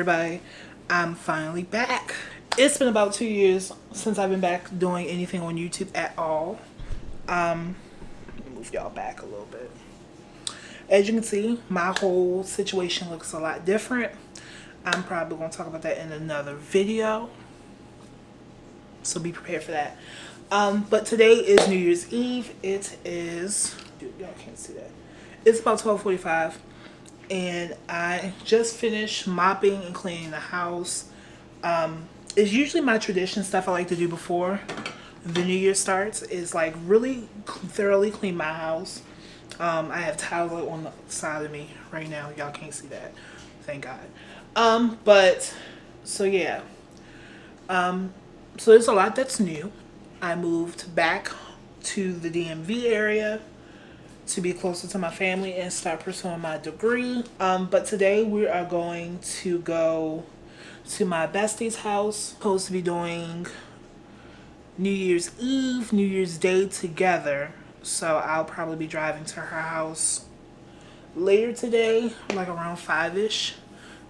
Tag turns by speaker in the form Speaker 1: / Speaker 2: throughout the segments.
Speaker 1: everybody, I'm finally back. It's been about 2 years since I've been back doing anything on YouTube at all. Move y'all back a little bit. As you can see, my whole situation looks a lot different. I'm probably going to talk about that in another video, so be prepared for that. But today is New Year's Eve. It is, y'all can't see that. It's about 12:45. And I just finished mopping and cleaning the house. It's usually my tradition stuff I like to do before the new year starts is like really thoroughly clean my house. I have towels on the side of me right now. Y'all can't see that, thank God. But so yeah, so there's a lot that's new. I moved back to the DMV area to be closer to my family and start pursuing my degree. But today we are going to go to my bestie's house. Supposed to be doing New Year's Eve, New Year's Day together. So I'll probably be driving to her house later today, like around 5-ish,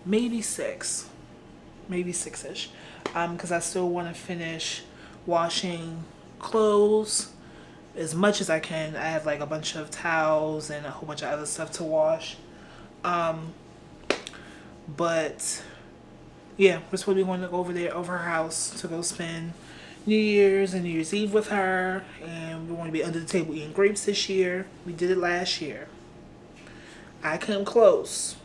Speaker 1: maybe 6, maybe 6-ish. Because I still want to finish washing clothes as much as I can. I have like a bunch of towels and a whole bunch of other stuff to wash. But yeah, we're supposed to be going to go over her house to go spend New Year's and New Year's Eve with her. And we want to be under the table eating grapes this year. We did it last year. I came close.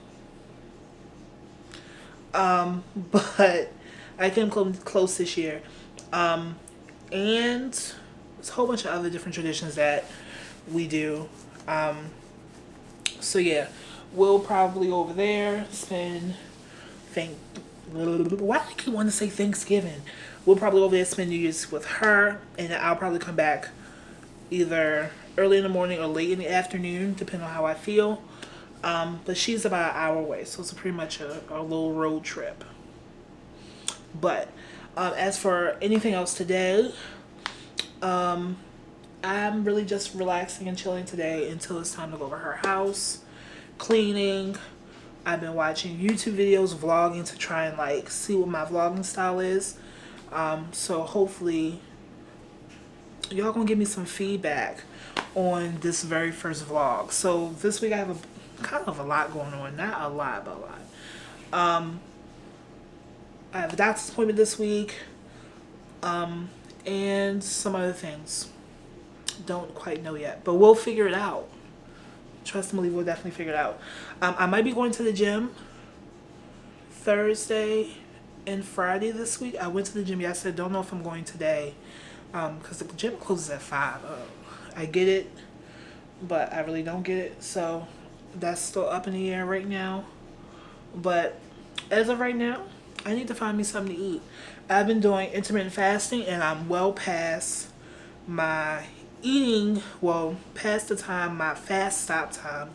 Speaker 1: But I came close this year. And there's a whole bunch of other different traditions that we do. So yeah, we'll probably over there spend why do I keep wanting to say Thanksgiving? We'll probably over there spend New Year's with her, and I'll probably come back either early in the morning or late in the afternoon, depending on how I feel. But she's about an hour away, so it's pretty much a little road trip. But as for anything else today, I'm really just relaxing and chilling today until it's time to go over her house, cleaning. I've been watching YouTube videos, vlogging to try and like see what my vlogging style is. So hopefully y'all gonna give me some feedback on this very first vlog. So this week I have kind of a lot going on. Not a lot, but a lot. I have a doctor's appointment this week. And some other things. Don't quite know yet, but we'll figure it out. Trust and believe, we'll definitely figure it out. I might be going to the gym Thursday and Friday this week. I went to the gym yesterday. Don't know if I'm going today because the gym closes at 5. I get it, but I really don't get it. So that's still up in the air right now. But as of right now, I need to find me something to eat. I've been doing intermittent fasting, and I'm well past my eating, past the time, my fast stop time.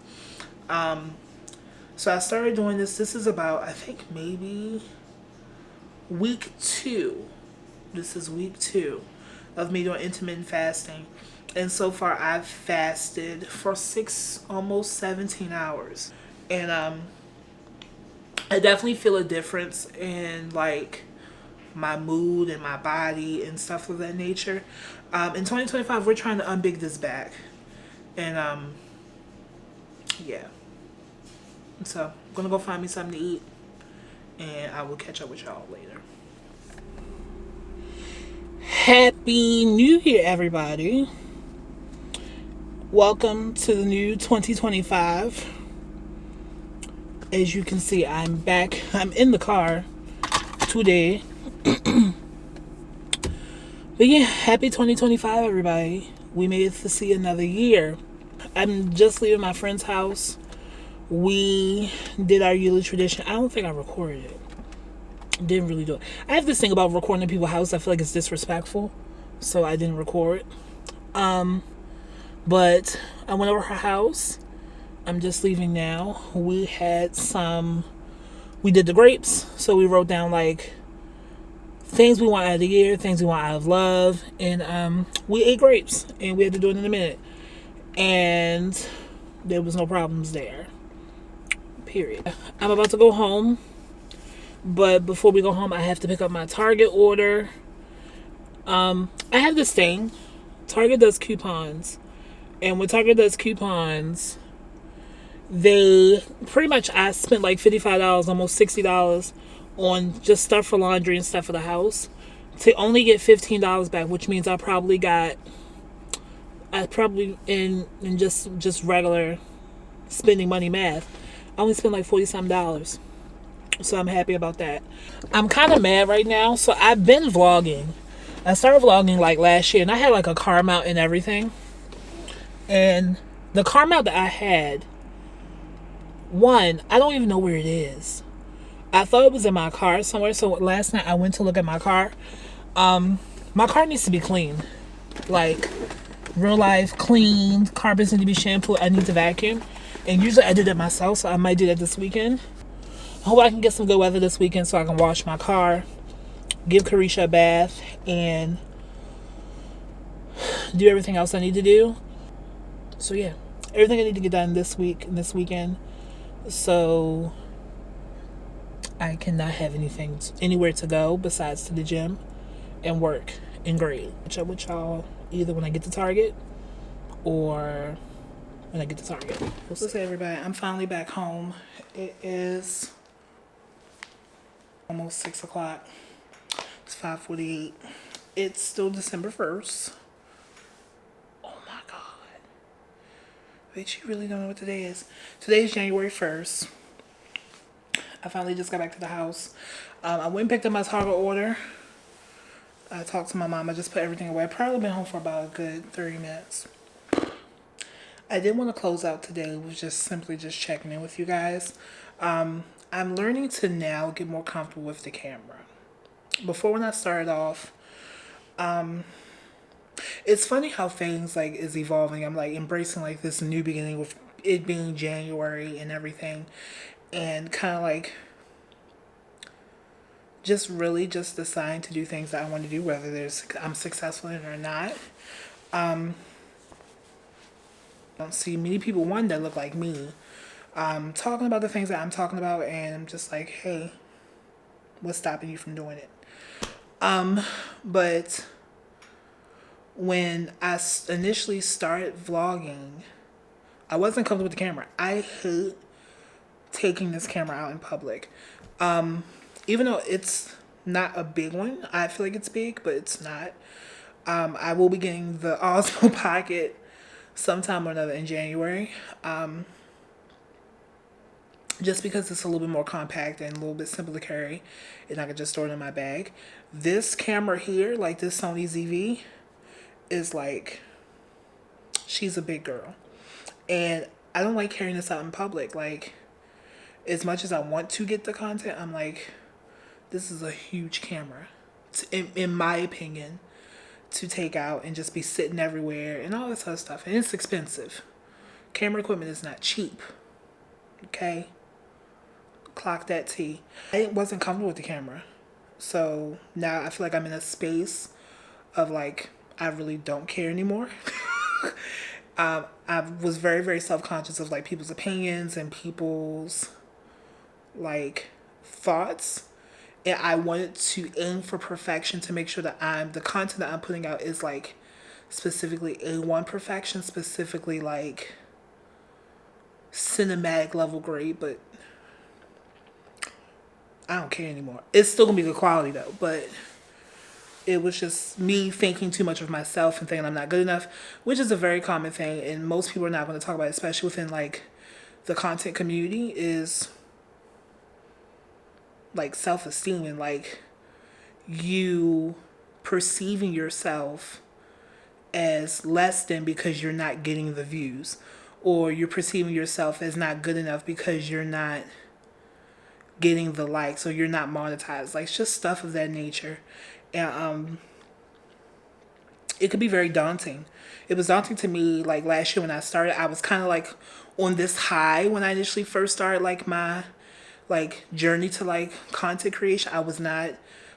Speaker 1: So I started doing this. This is about, I think, maybe week 2. This is week 2 of me doing intermittent fasting. And so far, I've fasted for almost 17 hours. And I definitely feel a difference in, like, my mood and my body and stuff of that nature. In 2025, we're trying to unbig this back. And, yeah. So, I'm going to go find me something to eat. And I will catch up with y'all later. Happy New Year, everybody. Welcome to the new 2025. As you can see, I'm back. I'm in the car today. But yeah, happy 2025, everybody. We made it to see another year. I'm just leaving my friend's house. We did our yearly tradition. I don't think I recorded it. Didn't really do it. I have this thing about recording in people's house. I feel like it's disrespectful, so I didn't record. But I went over her house. I'm just leaving now. We did the grapes, so we wrote down like things we want out of the year, things we want out of love, and we ate grapes, and we had to do it in a minute, and there was no problems there, period. I'm about to go home. But before we go home, I have to pick up my Target order. I have this thing. Target does coupons. And when Target does coupons, they pretty much, I spent like $55, almost $60 on just stuff for laundry and stuff for the house to only get $15 back, which means I probably in just regular spending money math, I only spent like 40 some dollars. So I'm happy about that. I'm kind of mad right now. So I've been vlogging. I started vlogging like last year, and I had like a car mount and everything. And the car mount that I had, one, I don't even know where it is. I thought it was in my car somewhere. So last night I went to look at my car. My car needs to be cleaned. Like, real life cleaned. Carpets need to be shampooed. I need to vacuum. And usually I do that myself, so I might do that this weekend. I hope I can get some good weather this weekend so I can wash my car, give Carisha a bath, and do everything else I need to do. So yeah, everything I need to get done this week and this weekend, so I cannot have anywhere to go besides to the gym and work and grade. Which I with y'all either when I get to Target or when I get to Target. What's up, everybody? I'm finally back home. It is almost 6 o'clock. It's 5:48. It's still December 1st. Oh my God. Wait, you really don't know what today is? Today is January 1st. I finally just got back to the house. I went and picked up my Target order. I talked to my mom. I just put everything away. I've probably been home for about a good 30 minutes. I did want to close out today with just simply checking in with you guys. I'm learning to now get more comfortable with the camera. Before, when I started off, it's funny how things like is evolving. I'm like embracing like this new beginning with it being January and everything, and kind of like just really just deciding to do things that I want to do, whether I'm successful in it or not. I don't see many people, one, that look like me, talking about the things that I'm talking about, and I'm just like, hey, what's stopping you from doing it? But when I initially started vlogging, I wasn't comfortable with the camera. I hate taking this camera out in public. Even though it's not a big one, I feel like it's big, but it's not. I will be getting the Osmo Pocket sometime or another in January. Just because it's a little bit more compact and a little bit simple to carry, and I can just store it in my bag. This camera here, like this Sony ZV, is like, she's a big girl. And I don't like carrying this out in public. Like, as much as I want to get the content, I'm like, this is a huge camera, in my opinion, to take out and just be sitting everywhere and all this other stuff. And it's expensive. Camera equipment is not cheap. Okay? Clock that T. I wasn't comfortable with the camera. So now I feel like I'm in a space of like, I really don't care anymore. I was very, very self-conscious of like people's opinions and people's like thoughts. And I wanted to aim for perfection to make sure that the content that I'm putting out is like specifically A1 perfection, specifically like cinematic level grade, but I don't care anymore. It's still gonna be good quality though, but it was just me thinking too much of myself and thinking I'm not good enough, which is a very common thing, and most people are not going to talk about it, especially within like the content community, is like self-esteem and like you perceiving yourself as less than because you're not getting the views, or you're perceiving yourself as not good enough because you're not getting the likes, or you're not monetized. Like, it's just stuff of that nature. And it could be very daunting. It was daunting to me like last year when I started. I was kind of like on this high when I initially first started like my like journey to like content creation. I was not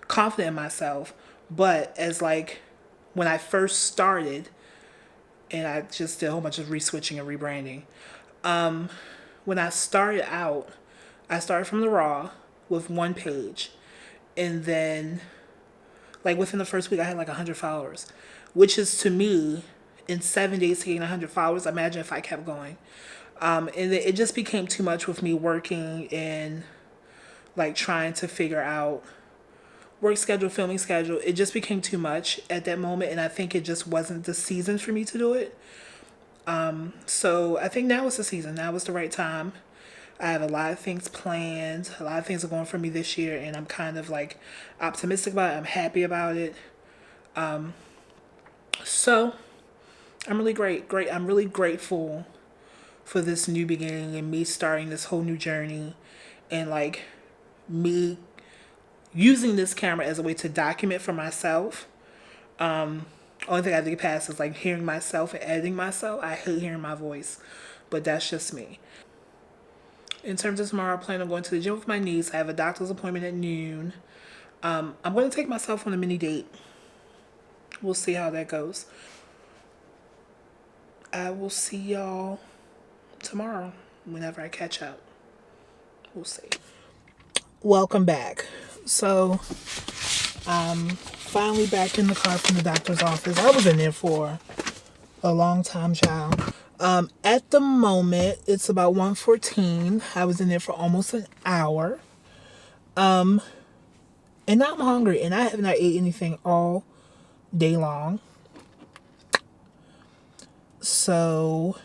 Speaker 1: confident in myself, but as like when I first started, and I just did a whole bunch of reswitching and rebranding. When I started out, I started from the raw with one page. And then, like, within the first week, I had like 100 followers, which is, to me, in 7 days to gain 100 followers. Imagine if I kept going. And it just became too much with me working and like trying to figure out work schedule, filming schedule. It just became too much at that moment, and I think it just wasn't the season for me to do it. So I think now is the season. Now is the right time. I have a lot of things planned. A lot of things are going for me this year, and I'm kind of like optimistic about it. I'm happy about it. So I'm really great. I'm really grateful for this new beginning and me starting this whole new journey, and like me using this camera as a way to document for myself. Only thing I have to get past is like hearing myself and editing myself. I hate hearing my voice, but that's just me. In terms of tomorrow, I plan on going to the gym with my niece. I have a doctor's appointment at noon. I'm going to take myself on a mini date. We'll see how that goes. I will see y'all tomorrow whenever I catch up. We'll see. Welcome back. So, finally back in the car from the doctor's office. I was in there for a long time, child. At the moment, it's about 1:14. I was in there for almost an hour. And now I'm hungry, and I have not ate anything all day long. So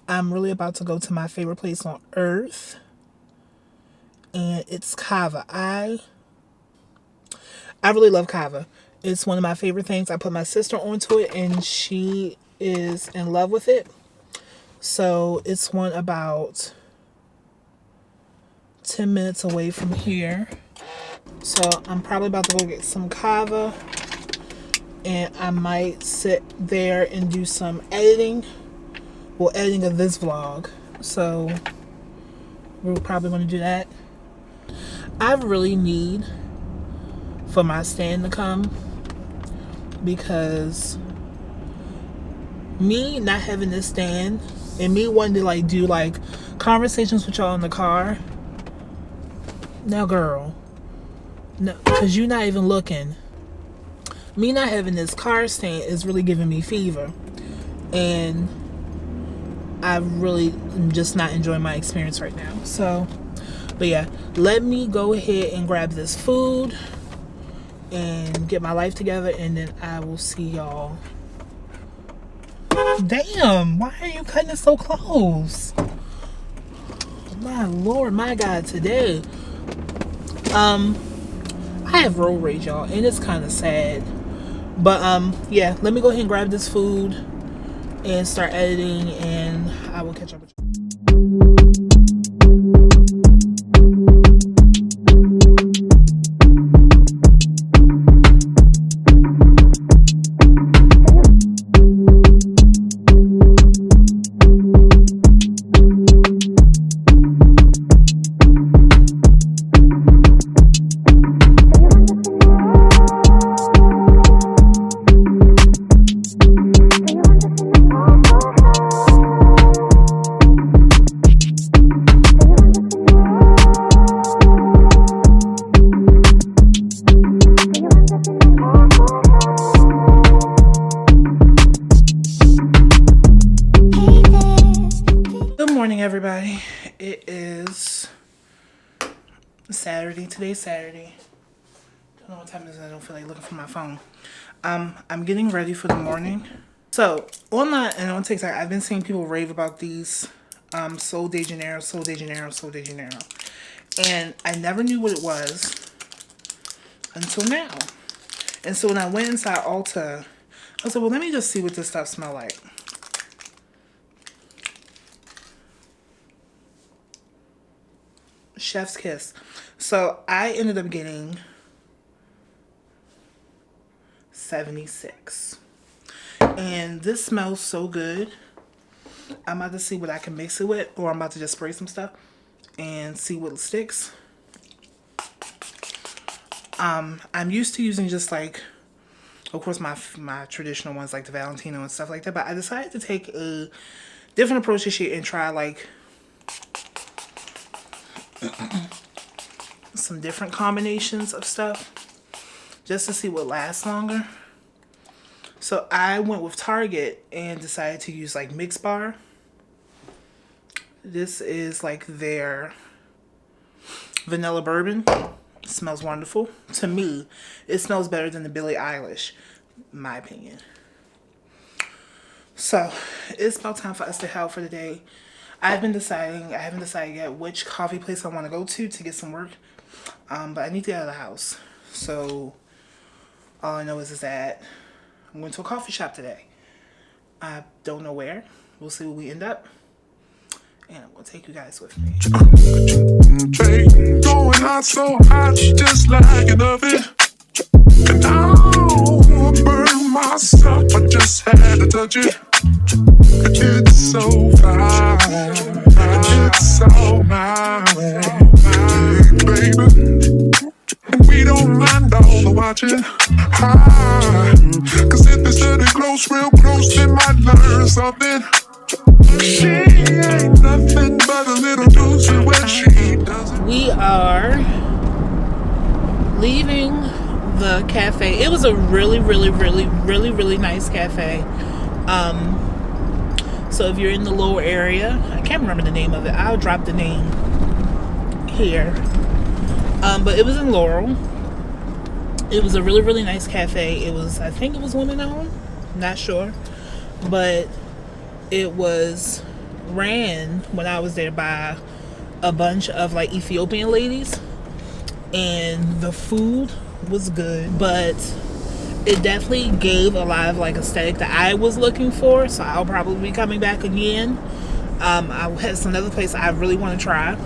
Speaker 1: I'm really about to go to my favorite place on earth, and it's kava. I really love kava. It's one of my favorite things. I put my sister onto it, and she is in love with it. So it's one about 10 minutes away from here. So I'm probably about to go get some kava, and I might sit there and do some editing. Well, editing of this vlog. So we're probably going to do that. I really need for my stand to come, because me not having this stand and me wanting to like do like conversations with y'all in the car. Now, girl, no, because you're not even looking. Me not having this car stand is really giving me fever, and I really am just not enjoying my experience right now. So, but yeah, let me go ahead and grab this food and get my life together, and then I will see y'all. Damn, why are you cutting it so close? My Lord, my God, today. I have road rage, y'all, and it's kind of sad. But yeah, let me go ahead and grab this food and start editing, and I will catch up with you. Everybody, it is Saturday. Today's Saturday. Don't know what time it is. I don't feel like looking for my phone. I'm getting ready for the morning. So online and on TikTok, I've been seeing people rave about these Sol de Janeiro, and I never knew what it was until now. And so when I went inside Ulta, I was like, well, let me just see what this stuff smells like. Chef's kiss. So I ended up getting 76. And this smells so good. I'm about to see what I can mix it with, or I'm about to just spray some stuff and see what sticks. I'm used to using just like, of course, my traditional ones like the Valentino and stuff like that, but I decided to take a different approach this year and try like some different combinations of stuff just to see what lasts longer. So I went with Target and decided to use like Mix Bar. This is like their vanilla bourbon. It smells wonderful. To me, it smells better than the Billie Eilish, in my opinion. So it's about time for us to head out for the day. I haven't decided yet which coffee place I want to go to get some work. But I need to get out of the house. So all I know is that I'm going to a coffee shop today. I don't know where. We'll see where we end up. And I'm going to take you guys with me. Going hot, so hot, just like an oven. And I'll burn myself. I just had to touch it. It's so fine. It's so mine. Baby. And we don't mind all the watching. Cause if they study close, real close, they might learn something. She ain't nothing but a little doozy when she does it. We are leaving the cafe. It was a really nice cafe. So if you're in the lower area, I can't remember the name of it. I'll drop the name here. But it was in Laurel. It was a really nice cafe. I think it was women owned. Not sure. But it was ran when I was there by a bunch of like Ethiopian ladies. And the food was good. But it definitely gave a lot of like aesthetic that I was looking for. So I'll probably be coming back again. It's another place I really want to try.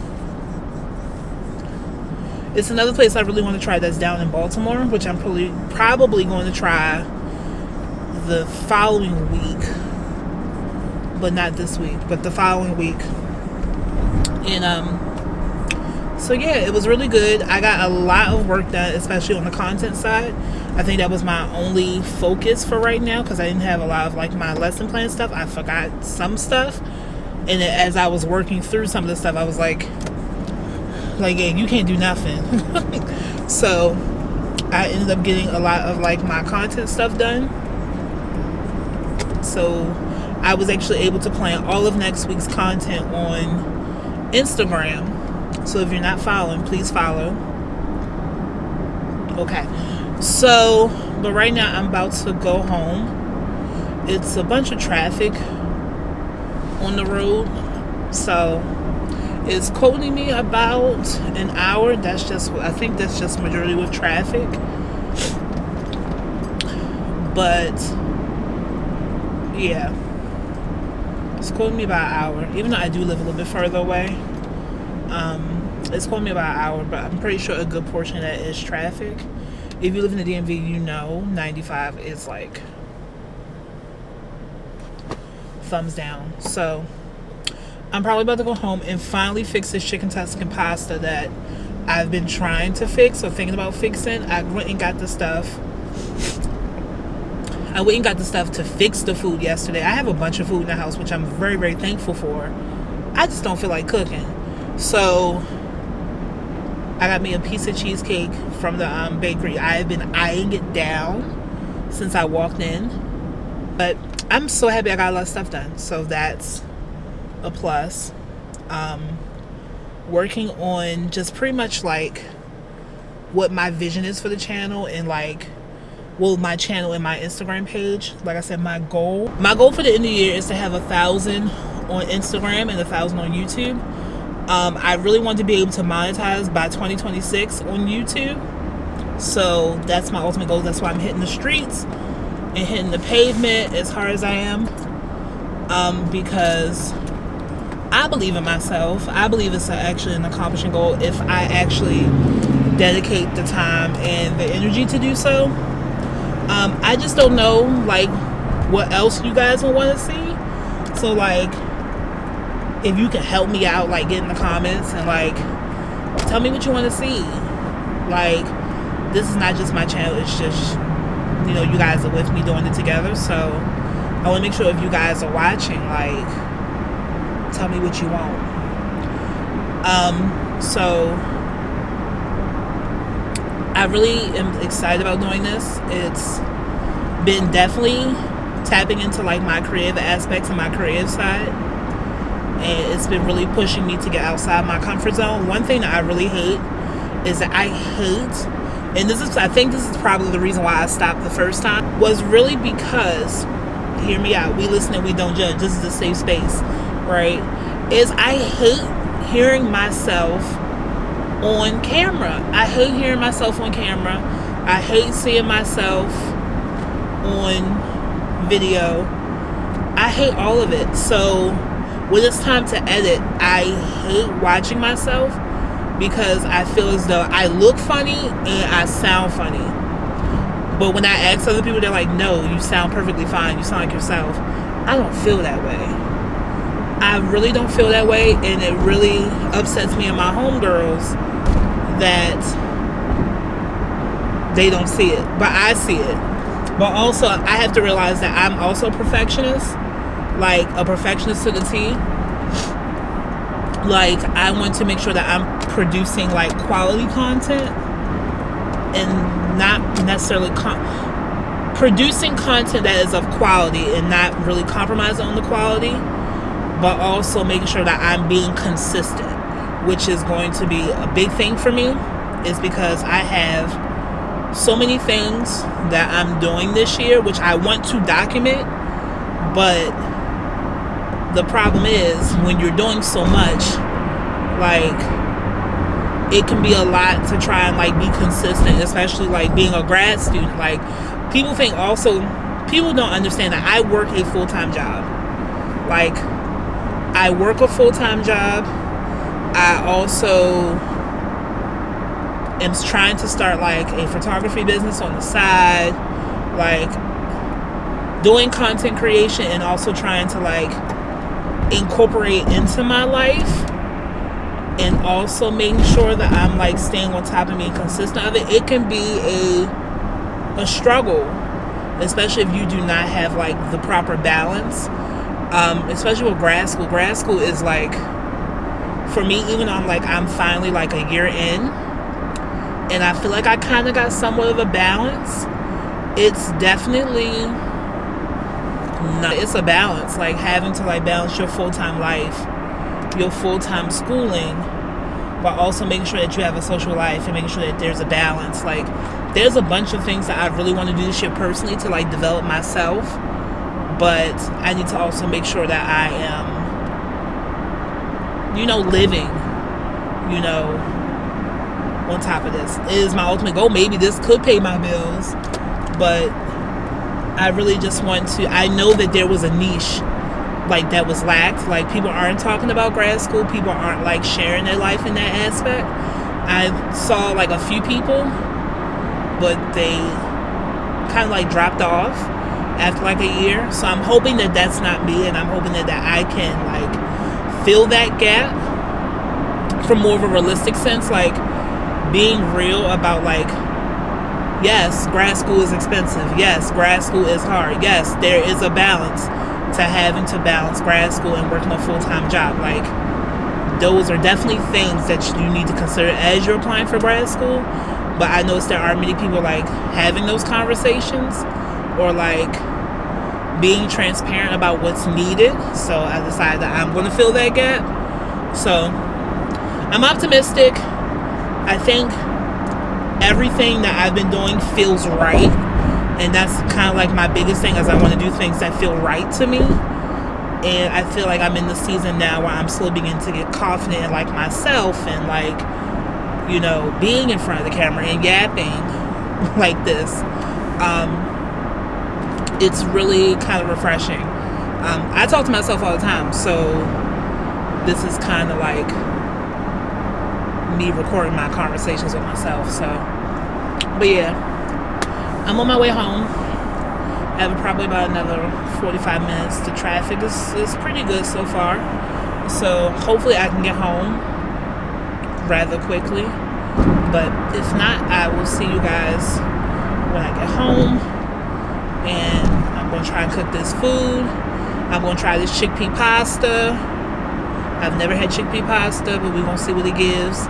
Speaker 1: It's another place I really want to try that's down in Baltimore, which I'm probably going to try the following week. But not this week, but the following week. And so yeah, it was really good. I got a lot of work done, especially on the content side. I think that was my only focus for right now, because I didn't have a lot of like my lesson plan stuff. I forgot some stuff, and as I was working through some of the stuff, I was like, yeah, you can't do nothing. So I ended up getting a lot of like my content stuff done. So I was actually able to plan all of next week's content on Instagram. So if you're not following, please follow. Okay. So, but right now I'm about to go home. It's a bunch of traffic on the road. So it's quoting me about an hour. I think that's just majority with traffic. But yeah, it's quoting me about an hour, even though I do live a little bit further away. It's quoting me about an hour, but I'm pretty sure a good portion of that is traffic. If you live in the DMV, you know 95 is like thumbs down. So I'm probably about to go home and finally fix this chicken Tuscan pasta that I've been trying to fix or thinking about fixing. I went and got the stuff to fix the food yesterday. I have a bunch of food in the house, which I'm very thankful for. I just don't feel like cooking. So I got me a piece of cheesecake from the bakery. I've been eyeing it down since I walked in. But I'm so happy I got a lot of stuff done. So that's a plus. Working on just pretty much like what my vision is for the channel and like, well, my channel and my Instagram page. Like I said, my goal for the end of the year is to have 1,000 on Instagram and 1,000 on YouTube. I really want to be able to monetize by 2026 on YouTube. So that's my ultimate goal. That's why I'm hitting the streets and hitting the pavement as hard as I am. Because I believe in myself. I believe it's actually an accomplishing goal if I actually dedicate the time and the energy to do so. I just don't know like what else you guys will want to see. So like, if you can help me out, like get in the comments and like tell me what you want to see. Like, this is not just my channel, it's just, you know, you guys are with me doing it together. So I want to make sure if you guys are watching, like, tell me what you want. So I really am excited about doing this. It's been definitely tapping into like my creative aspects and my creative side, and it's been really pushing me to get outside my comfort zone. One thing that I really hate is that I hate, and I think this is probably the reason why I stopped the first time, was really because, hear me out, we listen and we don't judge, this is a safe space, right? Is I hate hearing myself on camera. I hate hearing myself on camera. I hate seeing myself on video. I hate all of it. So when it's time to edit, I hate watching myself because I feel as though I look funny and I sound funny. But when I ask other people, they're like, no, you sound perfectly fine, you sound like yourself. I don't feel that way. I really don't feel that way, and it really upsets me and my homegirls that they don't see it, but I see it. But also, I have to realize that I'm also a perfectionist, like a perfectionist to the T. Like, I want to make sure that I'm producing like quality content and not necessarily producing content that is of quality and not really compromising on the quality, but also making sure that I'm being consistent, which is going to be a big thing for me, is because I have so many things that I'm doing this year, which I want to document, but the problem is when you're doing so much, like, it can be a lot to try and like be consistent, especially like being a grad student. Like, people don't understand that I work a full-time job. Like, I work a full-time job. I also am trying to start like a photography business on the side, like doing content creation, and also trying to like incorporate into my life, and also making sure that I'm like staying on top of being consistent of it. It can be a struggle, especially if you do not have like the proper balance. Especially with grad school. Grad school is like, for me, even though I'm finally like a year in, and I feel like I kind of got somewhat of a balance. It's definitely not. It's a balance, like having to like balance your full-time life, your full-time schooling, but also making sure that you have a social life and making sure that there's a balance. Like, there's a bunch of things that I really want to do this year personally to like develop myself, but I need to also make sure that I am, living, on top of this. It is my ultimate goal. Maybe this could pay my bills, but I really just want to, I know that there was a niche like that was lacked. Like, people aren't talking about grad school. People aren't like sharing their life in that aspect. I saw like a few people, but they kind of like dropped off after like a year. So I'm hoping that that's not me, and I'm hoping that I can like fill that gap from more of a realistic sense, like being real about like, yes, grad school is expensive. Yes, grad school is hard. Yes, there is a balance to having to balance grad school and working a full-time job. Like, those are definitely things that you need to consider as you're applying for grad school. But I noticed there aren't many people like having those conversations, or like being transparent about what's needed. So I decided that I'm going to fill that gap. So I'm optimistic. I think everything that I've been doing feels right, and that's kind of like my biggest thing, is I want to do things that feel right to me. And I feel like I'm in the season now where I'm slowly beginning to get confident in like myself, and like, being in front of the camera and yapping like this. It's really kind of refreshing. I talk to myself all the time, so this is kind of like me recording my conversations with myself. So, but yeah, I'm on my way home. I have probably about another 45 minutes. The traffic is pretty good so far, so hopefully I can get home rather quickly. But if not, I will see you guys when I get home, and I'm going to try and cook this food. I'm going to try this chickpea pasta. I've never had chickpea pasta, but we're going to see what it gives.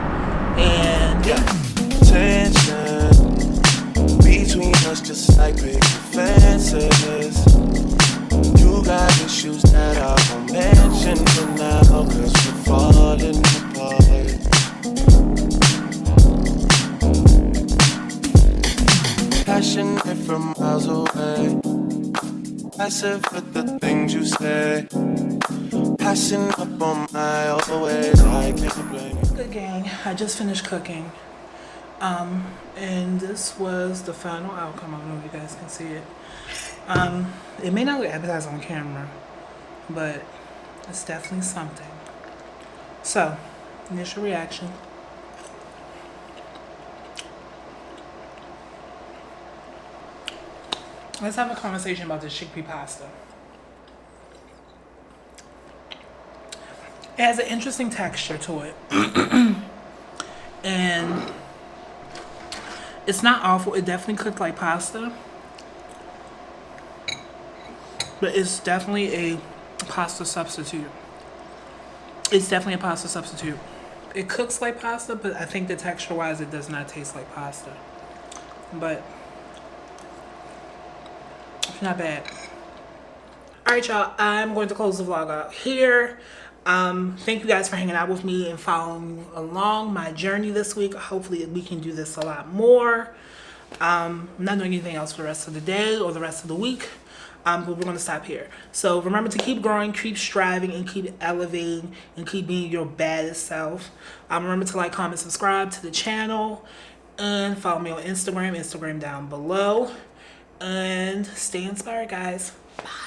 Speaker 1: And yeah.
Speaker 2: Tension between us just like big fences. You got issues that I won't mention for now, cause we're falling apart. Passionate from miles away, passive with the things you say, passing up on my old ways. I can't blame you.
Speaker 1: Good gang, I just finished cooking. And this was the final outcome. I don't know if you guys can see it. It may not look appetizing on camera, but it's definitely something. So, initial reaction. Let's have a conversation about this chickpea pasta. It has an interesting texture to it. And it's not awful. It definitely cooked like pasta. But it's definitely a pasta substitute. It's definitely a pasta substitute. It cooks like pasta, but I think the texture-wise, it does not taste like pasta. But it's not bad. Alright, y'all. I'm going to close the vlog out here. Thank you guys for hanging out with me and following along my journey this week. Hopefully we can do this a lot more. I'm not doing anything else for the rest of the day or the rest of the week. But we're going to stop here. So remember to keep growing, keep striving, and keep elevating, and keep being your baddest self. Remember to like, comment, subscribe to the channel, and follow me on Instagram down below. And stay inspired, guys. Bye.